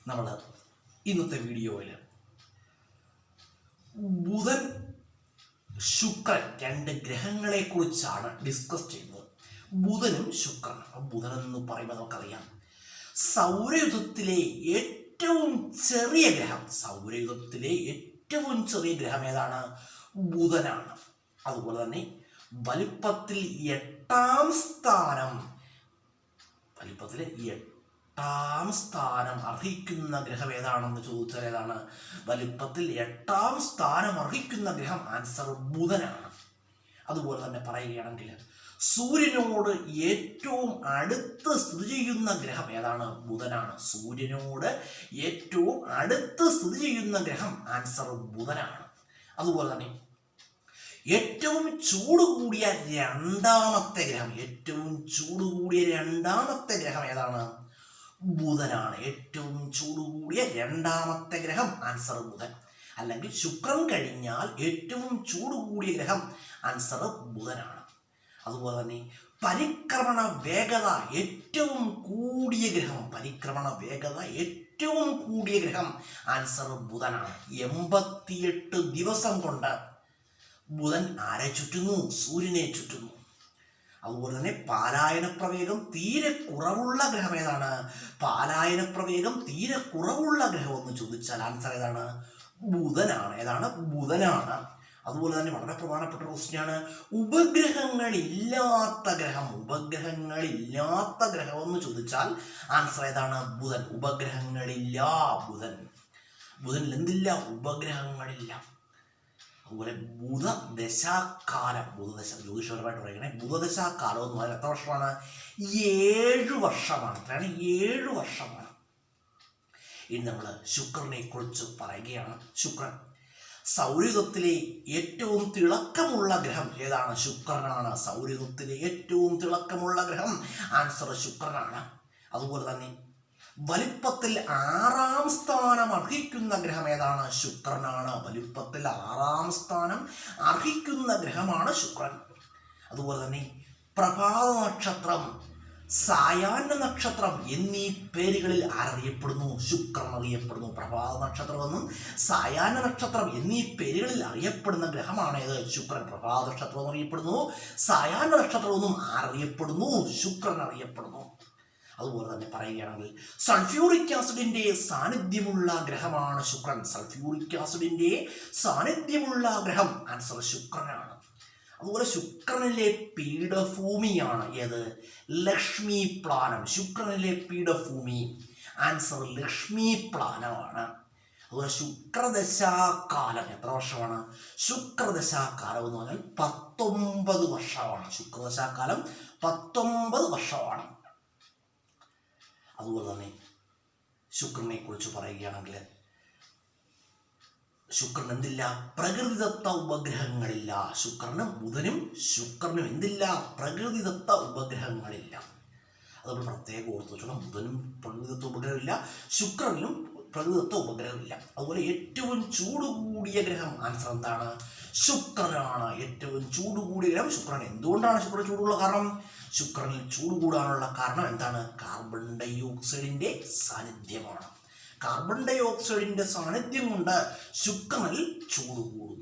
നമ്മൾ ഇന്നത്തെ വീഡിയോയിൽ ബുധൻ ശുക്രൻ രണ്ട് ഗ്രഹങ്ങളെ കുറിച്ചാണ് ഡിസ്കസ് ചെയ്യുന്നത്. ബുധനും ശുക്രനും. ബുധൻ എന്ന് പറയുമ്പോൾ നമുക്കറിയാം സൗരയുധത്തിലെ ഏറ്റവും ചെറിയ ഗ്രഹം. സൗരയുധത്തിലെ ഏറ്റവും ചെറിയ ഗ്രഹം ഏതാണ്? ബുധനാണ്. അതുപോലെ തന്നെ വലിപ്പത്തിൽ എട്ടാം സ്ഥാനം അർഹിക്കുന്ന ഗ്രഹം ഏതാണെന്ന് ചോദിച്ചാൽ ഏതാണ്? വലിപ്പത്തിൽ എട്ടാം സ്ഥാനം അർഹിക്കുന്ന ഗ്രഹം ആൻസർ ബുധനാണ്. അതുപോലെ തന്നെ പറയുകയാണെങ്കിൽ സൂര്യനോട് ഏറ്റവും അടുത്ത് സ്ഥിതി ചെയ്യുന്ന ഗ്രഹം ഏതാണ്? ബുധനാണ്. സൂര്യനോട് ഏറ്റവും അടുത്ത് സ്ഥിതി ചെയ്യുന്ന ഗ്രഹം ആൻസർ ബുധനാണ്. അതുപോലെ തന്നെ ഏറ്റവും ചൂട് കൂടിയ രണ്ടാമത്തെ ഗ്രഹം ഏതാണ്? ബുധനാണ്. ഏറ്റവും ചൂട് കൂടിയ രണ്ടാമത്തെ ഗ്രഹം ആൻസർ ബുധൻ. അല്ലെങ്കിൽ ശുക്രൻ കഴിഞ്ഞാൽ ഏറ്റവും ചൂട് കൂടിയ ഗ്രഹം ആൻസർ ബുധനാണ്. അതുപോലെ തന്നെ പരിക്രമണ വേഗത ഏറ്റവും കൂടിയ ഗ്രഹം ആൻസർ ബുധനാണ്. 88 ദിവസം കൊണ്ട് ബുധൻ ആരെ ചുറ്റുന്നു? സൂര്യനെ ചുറ്റുന്നു. അതുപോലെ തന്നെ പാലായന പ്രവേഗം തീരെ കുറവുള്ള ഗ്രഹം ഏതാണ്? ഗ്രഹം എന്ന് ചോദിച്ചാൽ ആൻസർ ഏതാണ്? ബുധനാണ്. അതുപോലെ തന്നെ വളരെ പ്രധാനപ്പെട്ട ക്വസ്റ്റ്യനാണ് ഉപഗ്രഹങ്ങളില്ലാത്ത ഗ്രഹം എന്ന് ചോദിച്ചാൽ ആൻസർ ഏതാണ്? ബുധൻ. ബുധനിൽ എന്തില്ല? ഉപഗ്രഹങ്ങളില്ല. അതുപോലെ ബുധദശാകാലം, ജ്യോതിഷപരമായിട്ട് പറയുകയാണെ ബുധദശാകാലം എന്ന് പറഞ്ഞാൽ എത്ര വർഷമാണ്? 7 വർഷമാണ്. 7 വർഷമാണ്. ഇനി നമ്മൾ ശുക്രനെ കുറിച്ച് പറയുകയാണ്. ശുക്രൻ സൗരയുധത്തിലെ ഏറ്റവും തിളക്കമുള്ള ഗ്രഹം ഏതാണ്? ശുക്രനാണ്. സൗരയുധത്തിലെ ഏറ്റവും തിളക്കമുള്ള ഗ്രഹം ആൻസർ ശുക്രനാണ്. അതുപോലെ തന്നെ വലിപ്പത്തിൽ 6ാം സ്ഥാനം അർഹിക്കുന്ന ഗ്രഹം ഏതാണ്? ശുക്രനാണ്. വലിപ്പത്തിൽ 6ാം സ്ഥാനം അർഹിക്കുന്ന ഗ്രഹമാണ് ശുക്രൻ. അതുപോലെ തന്നെ പ്രഭാത നക്ഷത്രം, സായാഹ്ന നക്ഷത്രം എന്നീ പേരുകളിൽ ആരറിയപ്പെടുന്നു? ശുക്രൻ അറിയപ്പെടുന്നു. പ്രഭാത നക്ഷത്രമെന്നും സായാഹ്ന നക്ഷത്രം എന്നീ പേരുകളിൽ അറിയപ്പെടുന്ന ഗ്രഹമാണ് ഏത്? ശുക്രൻ. പ്രഭാത നക്ഷത്രം അറിയപ്പെടുന്നു, സായാഹ്ന നക്ഷത്രമെന്നും ആരറിയപ്പെടുന്നു? ശുക്രൻ അറിയപ്പെടുന്നു. അതുപോലെ തന്നെ പറയുകയാണെങ്കിൽ സൾഫ്യൂറിക് ആസിഡിന്റെ സാന്നിധ്യമുള്ള ഗ്രഹമാണ് ശുക്രൻ. ഗ്രഹം ആൻസർ ശുക്രനാണ്. അതുപോലെ ശുക്രനിലെ പീഠഭൂമിയാണ് ഏത്? ലക്ഷ്മി പ്ലാനം. ശുക്രനിലെ പീഠഭൂമി ആൻസർ ലക്ഷ്മി പ്ലാനമാണ്. അതുപോലെ ശുക്രദശാകാലം എത്ര വർഷമാണ്? ശുക്രദശാകാലം എന്ന് പറഞ്ഞാൽ 19 വർഷമാണ്. ശുക്രദശാകാലം 19 വർഷമാണ്. അതുപോലെ തന്നെ ശുക്രനെ കുറിച്ച് പറയുകയാണെങ്കിൽ ശുക്രൻ എന്തില്ല? പ്രകൃതിദത്ത ഉപഗ്രഹങ്ങളില്ല. ബുധനും ശുക്രനും എന്തില്ല? പ്രകൃതിദത്ത ഉപഗ്രഹങ്ങളില്ല. അതുകൊണ്ട് പ്രത്യേകം ഓർത്ത് വെച്ചോളാം. ബുധനും പ്രകൃതിദത്ത ഉപഗ്രഹമില്ല, ശുക്രനിലും പ്രകൃതിദത്ത ഉപഗ്രഹമില്ല. അതുപോലെ ഏറ്റവും ചൂട് കൂടിയ ഗ്രഹം ആൻസർ എന്താണ്? ശുക്രനാണ്. ഏറ്റവും ചൂട് കൂടിയ ഗ്രഹം ശുക്രൻ. എന്തുകൊണ്ടാണ് ശുക്രൻ ചൂടുള്ള കാരണം? ശുക്രനിൽ ചൂട് കൂടാനുള്ള കാരണം എന്താണ്? കാർബൺ ഡൈ ഓക്സൈഡിന്റെ സാന്നിധ്യമാണ്. കാർബൺ ഡൈ ഓക്സൈഡിന്റെ സാന്നിധ്യം കൊണ്ട് ശുക്രനിൽ ചൂട് കൂടുന്നു.